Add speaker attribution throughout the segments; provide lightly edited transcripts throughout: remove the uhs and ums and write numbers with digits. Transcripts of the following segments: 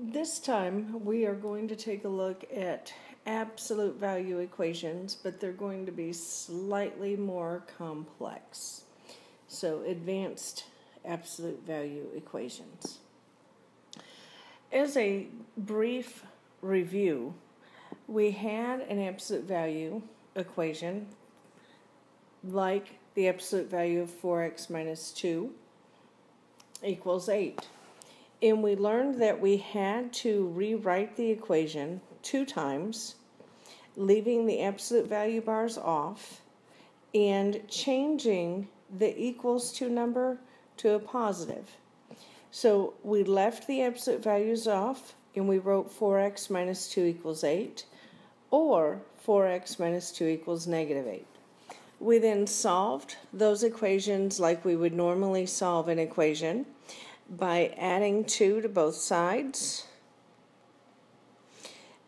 Speaker 1: This time we are going to take a look at absolute value equations, but they're going to be slightly more complex. So advanced absolute value equations. As a brief review, we had an absolute value equation like the absolute value of 4x minus 2 equals 8. And we learned that we had to rewrite the equation 2 times, leaving the absolute value bars off and changing the equals to number to a positive. So we left the absolute values off and we wrote 4x minus 2 equals 8 or 4x minus 2 equals negative 8. We then solved those equations like we would normally solve an equation by adding 2 to both sides,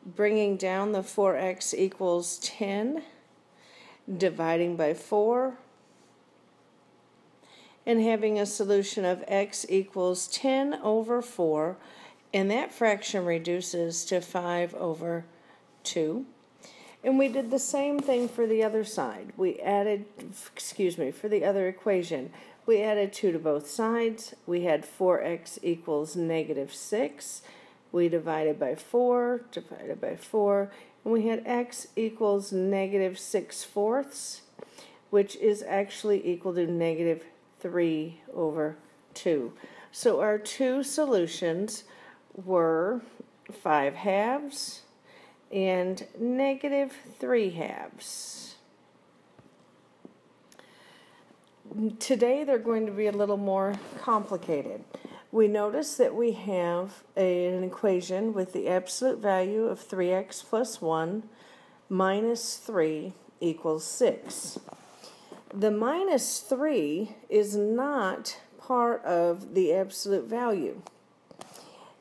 Speaker 1: bringing down the 4x equals 10, dividing by 4, and having a solution of x equals 10 over 4, and that fraction reduces to 5 over 2. And we did the same thing for the other side. For the other equation. We added 2 to both sides. We had 4x equals negative 6. We divided by 4, and we had x equals negative 6/4, which is actually equal to negative 3 over 2. So our two solutions were 5/2 and negative 3/2. Today they're going to be a little more complicated. We notice that we have an equation with the absolute value of 3x plus 1 minus 3 equals 6. The minus 3 is not part of the absolute value.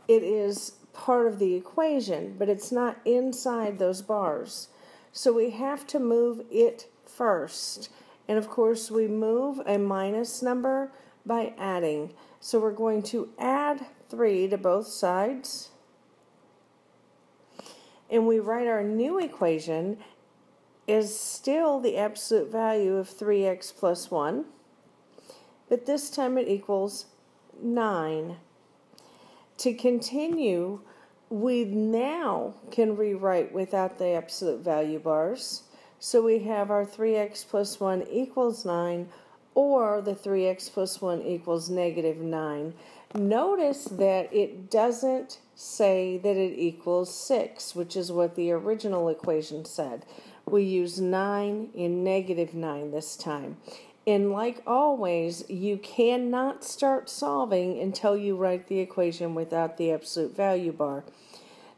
Speaker 1: It is part of the equation, but it's not inside those bars. So we have to move it first. And of course, we move a minus number by adding. So we're going to add 3 to both sides. And we write our new equation as still the absolute value of 3x plus 1. But this time it equals 9. To continue, we now can rewrite without the absolute value bars. So we have our 3x plus 1 equals 9, or the 3x plus 1 equals negative 9. Notice that it doesn't say that it equals 6, which is what the original equation said. We use 9 and negative 9 this time. And like always, you cannot start solving until you write the equation without the absolute value bar.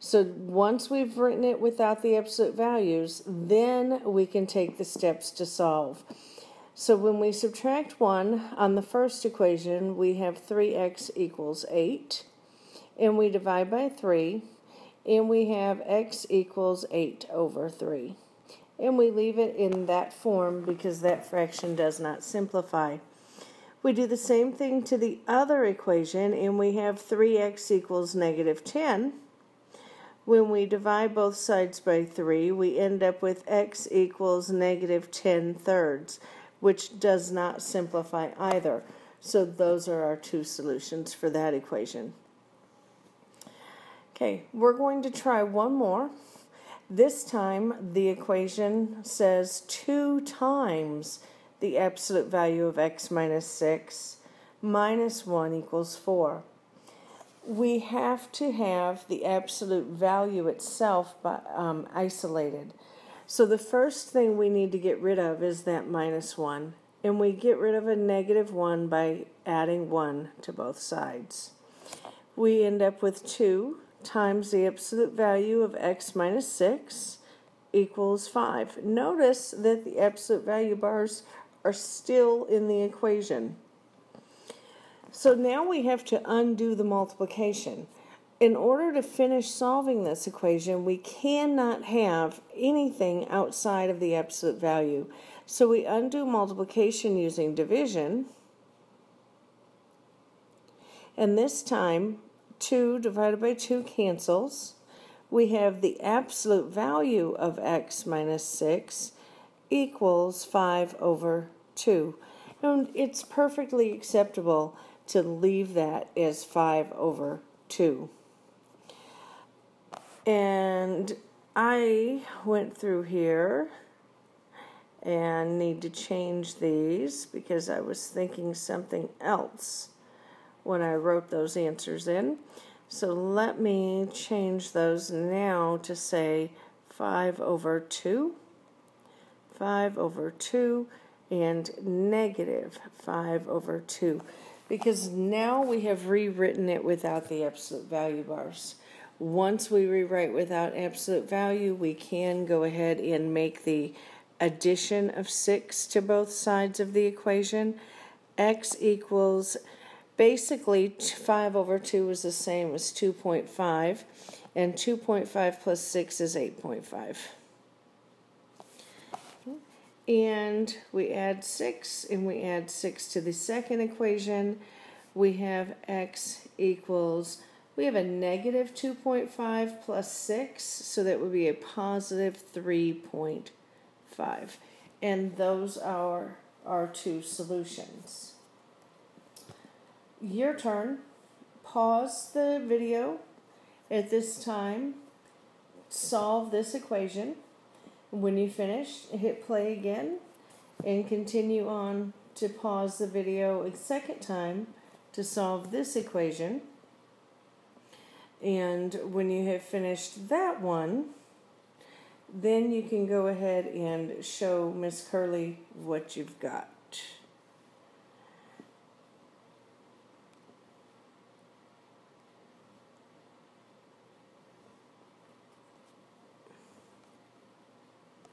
Speaker 1: So once we've written it without the absolute values, then we can take the steps to solve. So when we subtract 1 on the first equation, we have 3x equals 8. And we divide by 3, and we have x equals 8 over 3. And we leave it in that form because that fraction does not simplify. We do the same thing to the other equation, and we have 3x equals negative 10. When we divide both sides by 3, we end up with x equals negative 10/3, which does not simplify either. So those are our two solutions for that equation. Okay, we're going to try one more. This time the equation says 2 times the absolute value of x minus 6 minus 1 equals 4. We have to have the absolute value itself isolated. So the first thing we need to get rid of is that minus 1. And we get rid of a negative 1 by adding 1 to both sides. We end up with 2 times the absolute value of x minus 6 equals 5. Notice that the absolute value bars are still in the equation. So now we have to undo the multiplication. In order to finish solving this equation, we cannot have anything outside of the absolute value. So we undo multiplication using division. And this time, 2 divided by 2 cancels. We have the absolute value of x minus 6 equals 5 over 2. And it's perfectly acceptable to leave that as 5 over 2. And I went through here and need to change these because I was thinking something else when I wrote those answers in. So let me change those now to say 5 over 2, 5 over 2, and negative 5 over 2. Because now we have rewritten it without the absolute value bars. Once we rewrite without absolute value, we can go ahead and make the addition of 6 to both sides of the equation. X equals, basically 5 over 2 is the same as 2.5, and 2.5 plus 6 is 8.5. And we add 6, and we add 6 to the second equation. We have x equals, we have a negative 2.5 plus 6, so that would be a positive 3.5. And those are our two solutions. Your turn. Pause the video at this time. Solve this equation. When you finish, hit play again and continue on to pause the video a second time to solve this equation. And when you have finished that one, then you can go ahead and show Miss Kehrli what you've got.